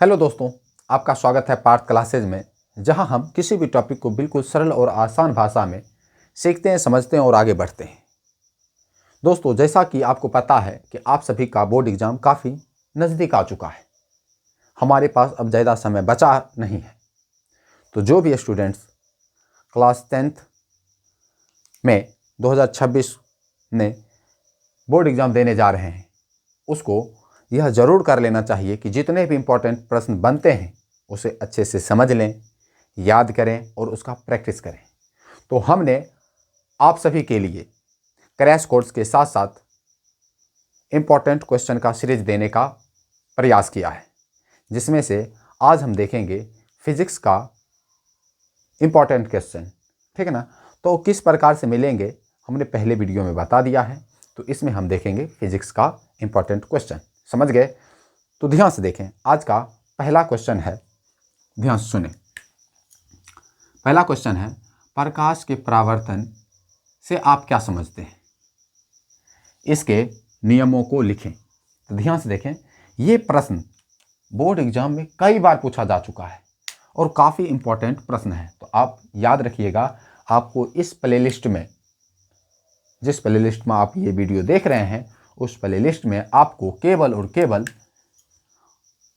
Hello दोस्तों, आपका स्वागत है पार्थ क्लासेज में, जहां हम किसी भी टॉपिक को बिल्कुल सरल और आसान भाषा में सीखते हैं, समझते हैं और आगे बढ़ते हैं। दोस्तों, जैसा कि आपको पता है कि आप सभी का बोर्ड एग्ज़ाम काफ़ी नज़दीक आ चुका है। हमारे पास अब ज़्यादा समय बचा नहीं है। तो जो भी स्टूडेंट्स क्लास 10th में 2026 में बोर्ड एग्ज़ाम देने जा रहे हैं, उसको यह ज़रूर कर लेना चाहिए कि जितने भी इम्पोर्टेंट प्रश्न बनते हैं उसे अच्छे से समझ लें, याद करें और उसका प्रैक्टिस करें। तो हमने आप सभी के लिए क्रैश कोर्स के साथ साथ इम्पोर्टेंट क्वेश्चन का सीरीज देने का प्रयास किया है, जिसमें से आज हम देखेंगे फिजिक्स का इम्पोर्टेंट क्वेश्चन। ठीक है ना। तो किस प्रकार से मिलेंगे हमने पहले वीडियो में बता दिया है, तो इसमें हम देखेंगे फिजिक्स का इम्पोर्टेंट क्वेश्चन। समझ गए? तो ध्यान से देखें। आज का पहला क्वेश्चन है, ध्यान से सुने। पहला क्वेश्चन है, प्रकाश के परावर्तन से आप क्या समझते हैं? इसके नियमों को लिखें। तो ध्यान से देखें, ये प्रश्न बोर्ड एग्जाम में कई बार पूछा जा चुका है और काफ़ी इम्पोर्टेंट प्रश्न है। तो आप याद रखिएगा, आपको इस प्लेलिस्ट में, जिस प्लेलिस्ट में आप ये वीडियो देख रहे हैं, उस प्लेलिस्ट में आपको केवल और केवल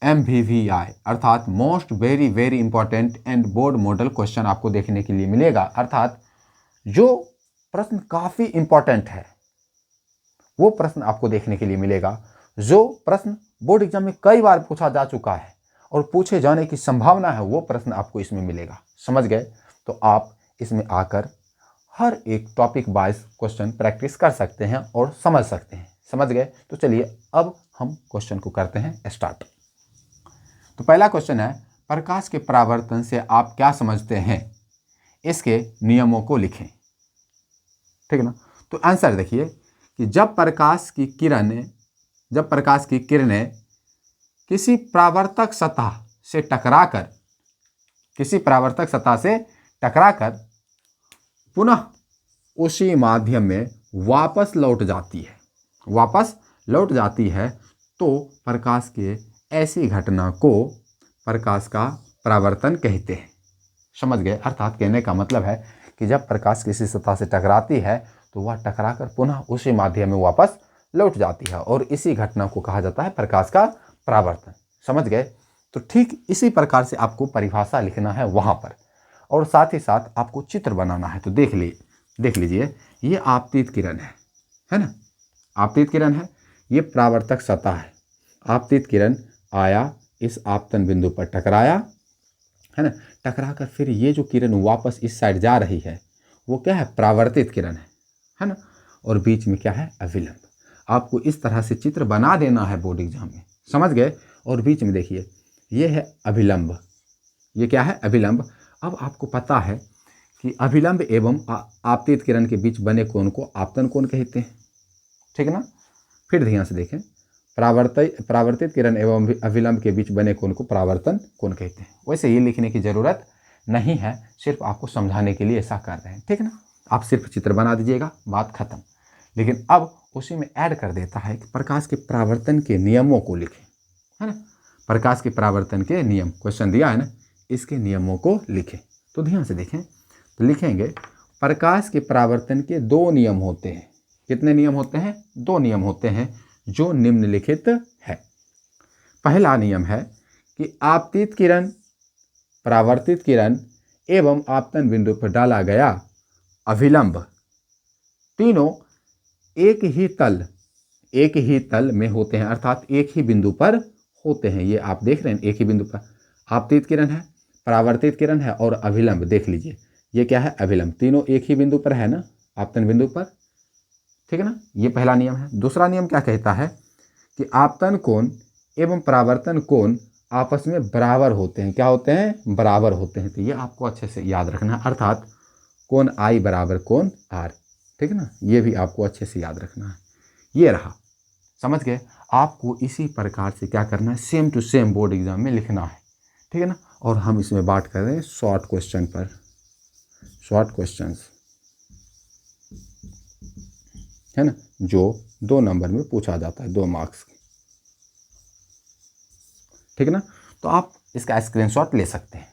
MVVI अर्थात most very very important and board model question आपको देखने के लिए मिलेगा। अर्थात जो प्रश्न काफ़ी इंपॉर्टेंट है वो प्रश्न आपको देखने के लिए मिलेगा। जो प्रश्न बोर्ड एग्जाम में कई बार पूछा जा चुका है और पूछे जाने की संभावना है, वो प्रश्न आपको इसमें मिलेगा। समझ गए? तो आप इसमें आकर हर एक टॉपिक वाइज क्वेश्चन प्रैक्टिस कर सकते हैं और समझ सकते हैं। समझ गए? तो चलिए अब हम क्वेश्चन को करते हैं स्टार्ट। तो पहला क्वेश्चन है, प्रकाश के परावर्तन से आप क्या समझते हैं? इसके नियमों को लिखें। ठीक है ना। तो आंसर देखिए कि जब प्रकाश की किरणें किसी परावर्तक सतह से टकराकर पुनः उसी माध्यम में वापस लौट जाती है तो प्रकाश के ऐसी घटना को प्रकाश का परावर्तन कहते हैं। समझ गए? अर्थात कहने का मतलब है कि जब प्रकाश किसी सतह से टकराती है तो वह टकराकर पुनः उसी माध्यम में वापस लौट जाती है और इसी घटना को कहा जाता है प्रकाश का परावर्तन। समझ गए? तो ठीक इसी प्रकार से आपको परिभाषा लिखना है वहाँ पर, और साथ ही साथ आपको चित्र बनाना है। तो देख लीजिए, ये आपतित किरण है ना। आपतित किरण है, ये परावर्तक सतह है। आपतित किरण आया, इस आपतन बिंदु पर टकराया, है ना। टकराकर फिर ये जो किरण वापस इस साइड जा रही है वो क्या है? परावर्तित किरण है ना। और बीच में क्या है? अभिलंब। आपको इस तरह से चित्र बना देना है बोर्ड एग्जाम में। समझ गए? और बीच में देखिए, ये है अभिलंब। ये क्या है? अभिलंब। अब आपको पता है कि अभिलंब एवं आपतित किरण के बीच बने कोण को आपतन कोण कहते हैं। ठीक है ना। फिर ध्यान से देखें, परावर्तित किरण एवं अभिलंब के बीच बने कोण को परावर्तन कोण कहते हैं। वैसे ये लिखने की जरूरत नहीं है, सिर्फ आपको समझाने के लिए ऐसा कर रहे हैं। ठीक है ना। आप सिर्फ चित्र बना दीजिएगा, बात खत्म। लेकिन अब उसी में ऐड कर देता है कि प्रकाश के परावर्तन के नियमों को लिखें, है ना। प्रकाश के परावर्तन के नियम क्वेश्चन दिया है ना, इसके नियमों को लिखें। तो ध्यान से देखें, तो लिखेंगे प्रकाश के परावर्तन के 2 नियम होते हैं। कितने नियम होते हैं? 2 नियम होते हैं जो निम्नलिखित है। पहला नियम है कि आपतित किरण, परावर्तित किरण एवं आपतन बिंदु पर डाला गया अभिलंब तीनों एक ही तल में होते हैं, अर्थात एक ही बिंदु पर होते हैं। ये आप देख रहे हैं, एक ही बिंदु पर आपतित किरण है, परावर्तित किरण है और अभिलंब। देख लीजिए, ये क्या है? अभिलंब। तीनों एक ही बिंदु पर है ना, आपतन बिंदु पर। ठीक है ना। ये पहला नियम है। दूसरा नियम क्या कहता है कि आपतन कोण एवं परावर्तन कोण आपस में बराबर होते हैं। क्या होते हैं? बराबर होते हैं। तो ये आपको अच्छे से याद रखना है, अर्थात कोण I बराबर कोण R। ठीक है ना। ये भी आपको अच्छे से याद रखना है। ये रहा, समझ गए? आपको इसी प्रकार से क्या करना है? Same to same board exam में लिखना है। ठीक है ना। और हम इसमें बात कर रहे हैं शॉर्ट क्वेश्चन पर, शॉर्ट क्वेश्चंस, है ना, जो 2 नंबर में पूछा जाता है, 2 मार्क्स। ठीक है ना। तो आप इसका स्क्रीनशॉट ले सकते हैं।